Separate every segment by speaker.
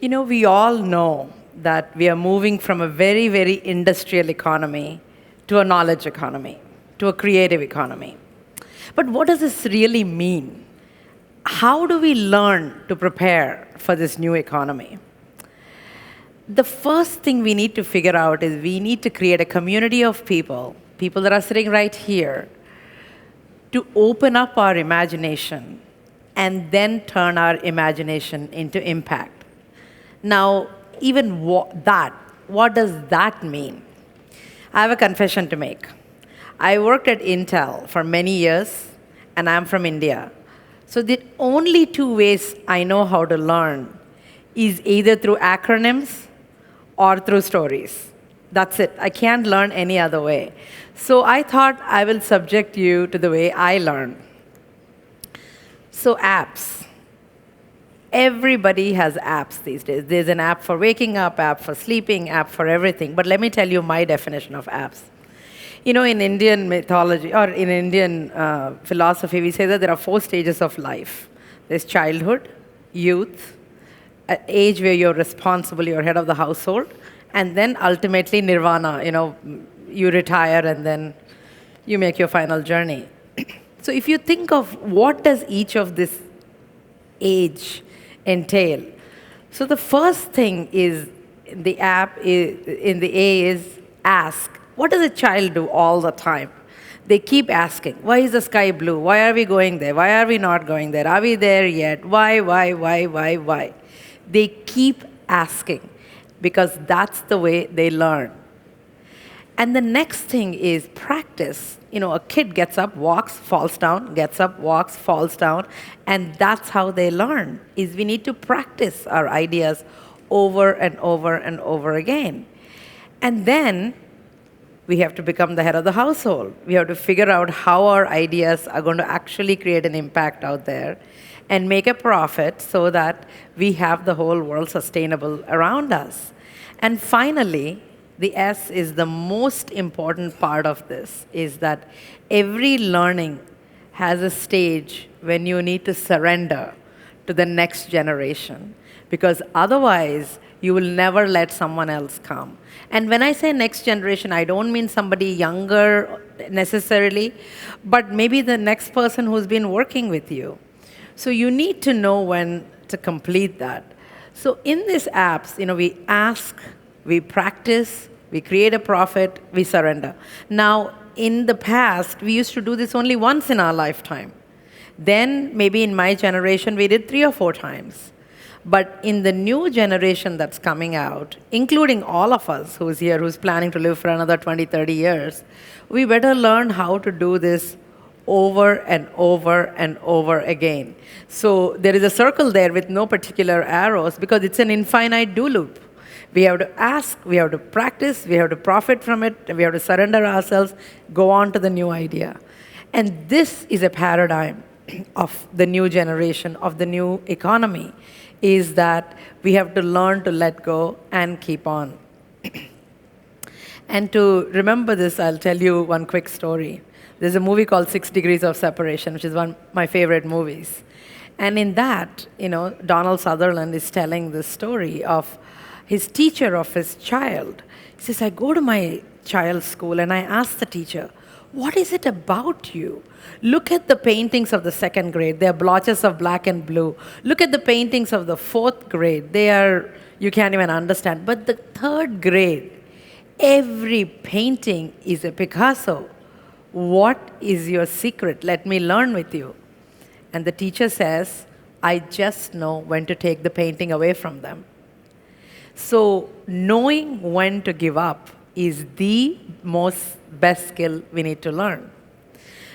Speaker 1: We all know that we are moving from a very, very industrial economy to a knowledge economy, to a creative economy. But what does this really mean? How do we learn to prepare for this new economy? The first thing we need to figure out is we need to create a community of people that are sitting right here, to open up our imagination and then turn our imagination into impact. Now, even what does that mean? I have a confession to make. I worked at Intel for many years, and I'm from India. So the only two ways I know how to learn is either through acronyms or through stories. That's it. I can't learn any other way. So I thought I will subject you to the way I learn. So apps. Everybody has apps these days. There's an app for waking up, app for sleeping, app for everything. But let me tell you my definition of apps. In Indian mythology, or in Indian philosophy, we say that there are 4 stages of life. There's childhood, youth, an age where you're responsible, you're head of the household, and then ultimately nirvana, you retire and then you make your final journey. So if you think of what does each of this age entail, so the first thing is in the A is ask. What does a child do all the time? They keep asking, why is the sky blue? Why are we going there? Why are we not going there? Are we there yet? Why? They keep asking because that's the way they learn. And the next thing is practice. A kid gets up, walks, falls down, gets up, walks, falls down, and that's how they learn, is we need to practice our ideas over and over and over again. And then we have to become the head of the household. We have to figure out how our ideas are going to actually create an impact out there and make a profit so that we have the whole world sustainable around us. And finally, the S is the most important part of this, is that every learning has a stage when you need to surrender to the next generation, because otherwise you will never let someone else come. And when I say next generation, I don't mean somebody younger necessarily, but maybe the next person who's been working with you. So you need to know when to complete that. So in these apps, we ask, we practice, we create a profit, we surrender. Now, in the past, we used to do this only once in our lifetime. Then, maybe in my generation, we did 3 or 4 times. But in the new generation that's coming out, including all of us who's here, who's planning to live for another 20, 30 years, we better learn how to do this over and over and over again. So there is a circle there with no particular arrows because it's an infinite do loop. We have to ask, we have to practice, we have to profit from it, we have to surrender ourselves, go on to the new idea. And this is a paradigm of the new generation, of the new economy, is that we have to learn to let go and keep on. And to remember this, I'll tell you one quick story. There's a movie called 6 Degrees of Separation, which is one of my favorite movies. And in that, Donald Sutherland is telling this story of his teacher of his child. He says, I go to my child's school and I ask the teacher, what is it about you? Look at the paintings of the 2nd grade. They are blotches of black and blue. Look at the paintings of the 4th grade. You can't even understand. But the 3rd grade, every painting is a Picasso. What is your secret? Let me learn with you. And the teacher says, I just know when to take the painting away from them. So knowing when to give up is the best skill we need to learn.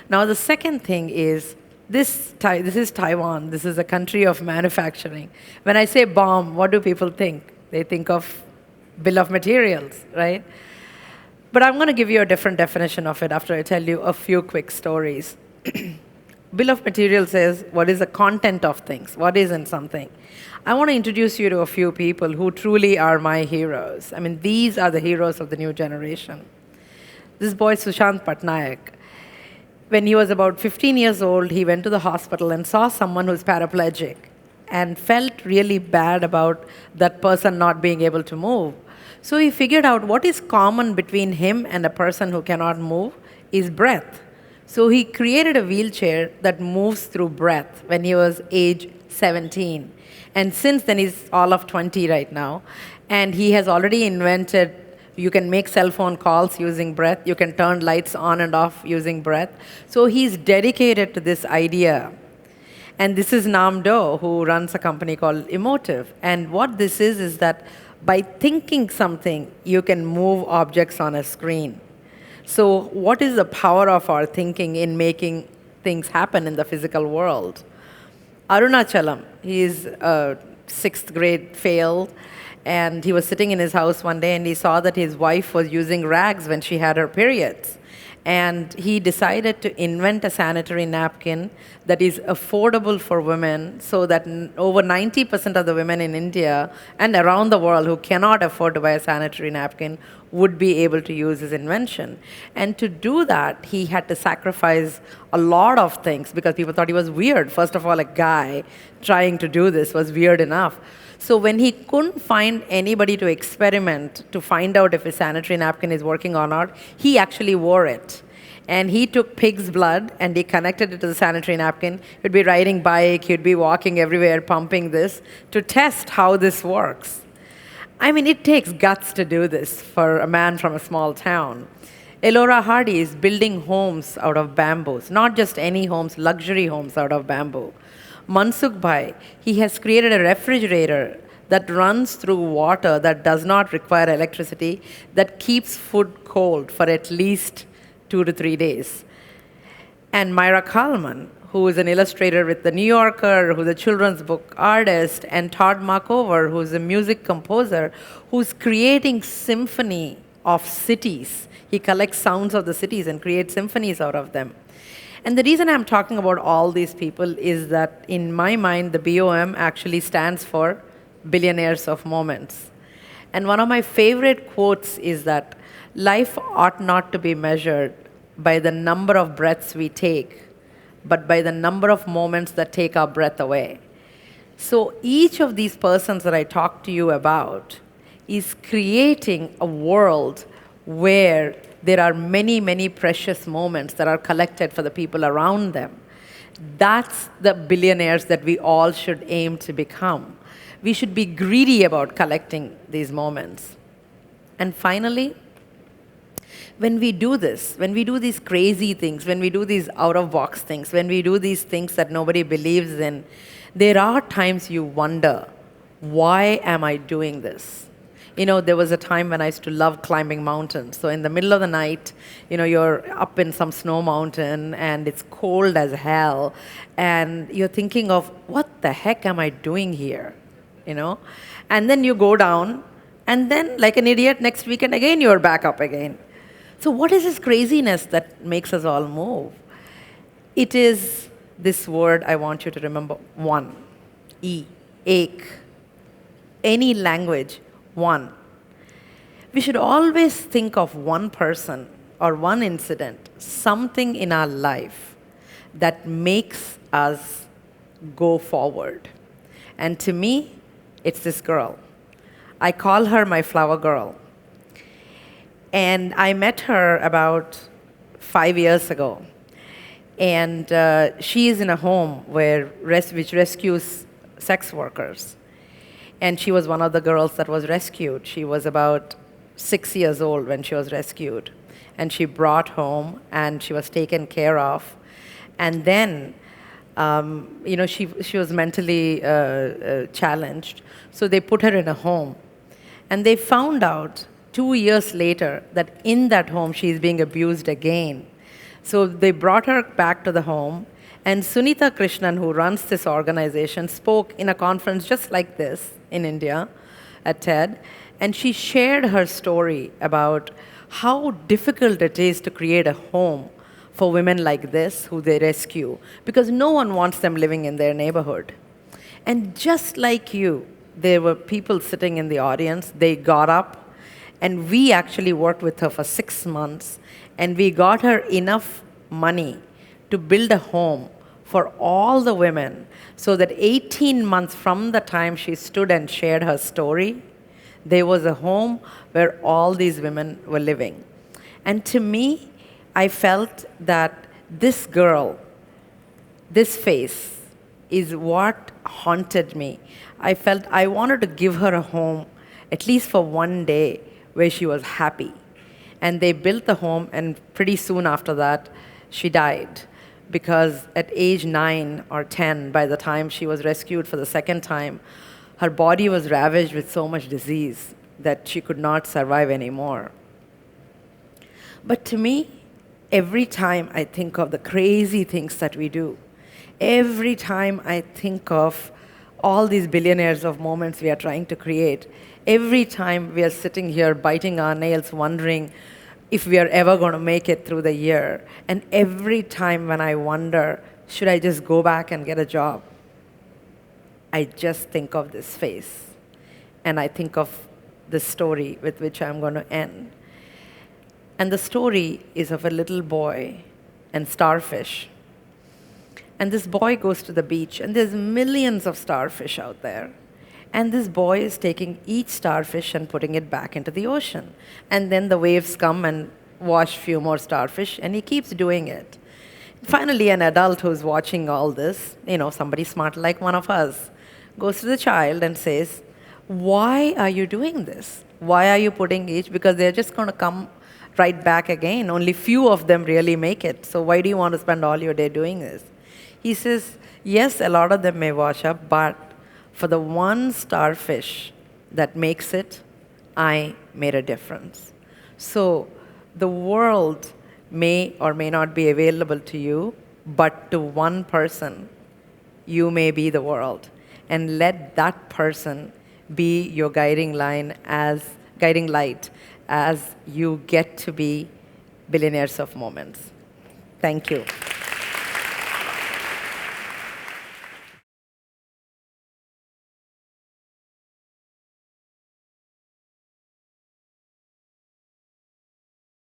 Speaker 1: Now the second thing is, this is Taiwan. This is a country of manufacturing. When I say bomb, what do people think? They think of bill of materials, right? But I'm going to give you a different definition of it after I tell you a few quick stories. Bill of materials says what is the content of things, what is in something. I want to introduce you to a few people who truly are my heroes. I mean, these are the heroes of the new generation. This boy, Sushant Patnaik, when he was about 15 years old, he went to the hospital and saw someone who's paraplegic. and felt really bad about that person not being able to move. So he figured out what is common between him and a person who cannot move is breath. So he created a wheelchair that moves through breath when he was age 17. And since then, he's all of 20 right now. And he has already invented, you can make cell phone calls using breath. You can turn lights on and off using breath. So he's dedicated to this idea. And this is Nam Do, who runs a company called Emotive. And what this is that by thinking something, you can move objects on a screen. So what is the power of our thinking in making things happen in the physical world? Arunachalam, he's a 6th grade failed, and he was sitting in his house one day and he saw that his wife was using rags when she had her periods. And he decided to invent a sanitary napkin that is affordable for women so that over 90% of the women in India and around the world who cannot afford to buy a sanitary napkin would be able to use his invention. And to do that, he had to sacrifice a lot of things because people thought he was weird. First of all, a guy trying to do this was weird enough. So when he couldn't find anybody to experiment to find out if his sanitary napkin is working or not, he actually wore it. And he took pig's blood and he connected it to the sanitary napkin. He'd be riding bike, he'd be walking everywhere, pumping this to test how this works. I mean, it takes guts to do this for a man from a small town. Elora Hardy is building homes out of bamboos, not just any homes, luxury homes out of bamboo. Mansukh Bhai, he has created a refrigerator that runs through water that does not require electricity, that keeps food cold for at least 2 to 3 days. And Myra Kalman, who is an illustrator with The New Yorker, who's a children's book artist, and Todd Markover, who's a music composer, who's creating symphony of cities. He collects sounds of the cities and creates symphonies out of them. And the reason I'm talking about all these people is that in my mind, the BOM actually stands for Billionaires of Moments. And one of my favorite quotes is that life ought not to be measured by the number of breaths we take, but by the number of moments that take our breath away. So each of these persons that I talked to you about is creating a world where there are many, many precious moments that are collected for the people around them. That's the billionaires that we all should aim to become. We should be greedy about collecting these moments. And finally, when we do this, when we do these crazy things, when we do these out-of-box things, when we do these things that nobody believes in, there are times you wonder, why am I doing this? You know, there was a time when I used to love climbing mountains. So in the middle of the night, you know, you're up in some snow mountain and it's cold as hell. And you're thinking of, what the heck am I doing here? You know? And then you go down and then, like an idiot, next weekend again, you're back up again. So what is this craziness that makes us all move? It is this word I want you to remember, one. E, ek. Any language, one. We should always think of one person or one incident, something in our life that makes us go forward. And to me, it's this girl. I call her my flower girl. And I met her about 5 years ago. And she is in a home which rescues sex workers. And she was one of the girls that was rescued. She was about 6 years old when she was rescued. And she brought home, and she was taken care of. And then, you know, she was mentally challenged. So they put her in a home. And they found out 2 years later that in that home she is being abused again. So they brought her back to the home. And Sunita Krishnan, who runs this organization, spoke in a conference just like this in India at TED, and she shared her story about how difficult it is to create a home for women like this who they rescue, because no one wants them living in their neighborhood. And just like you, there were people sitting in the audience, they got up, and we actually worked with her for 6 months, and we got her enough money to build a home for all the women so that 18 months from the time she stood and shared her story, there was a home where all these women were living. And to me, I felt that this girl, this face, is what haunted me. I felt I wanted to give her a home, at least for one day, where she was happy. And they built the home, and pretty soon after that, she died. Because at age 9 or 10, by the time she was rescued for the second time, her body was ravaged with so much disease that she could not survive anymore. But to me, every time I think of the crazy things that we do, every time I think of all these billionaires of moments we are trying to create, every time we are sitting here biting our nails wondering if we are ever going to make it through the year, and every time when I wonder, should I just go back and get a job, I just think of this face. And I think of the story with which I'm going to end. And the story is of a little boy and starfish. And this boy goes to the beach, and there's millions of starfish out there. And this boy is taking each starfish and putting it back into the ocean. And then the waves come and wash a few more starfish, and he keeps doing it. Finally, an adult who's watching all this, somebody smart like one of us, goes to the child and says, why are you doing this? Why are you putting each? Because they're just going to come right back again. Only few of them really make it. So why do you want to spend all your day doing this? He says, yes, a lot of them may wash up, but for the one starfish that makes it, I made a difference. So the world may or may not be available to you, but to one person, you may be the world. And let that person be your guiding light as you get to be billionaires of moments. Thank you.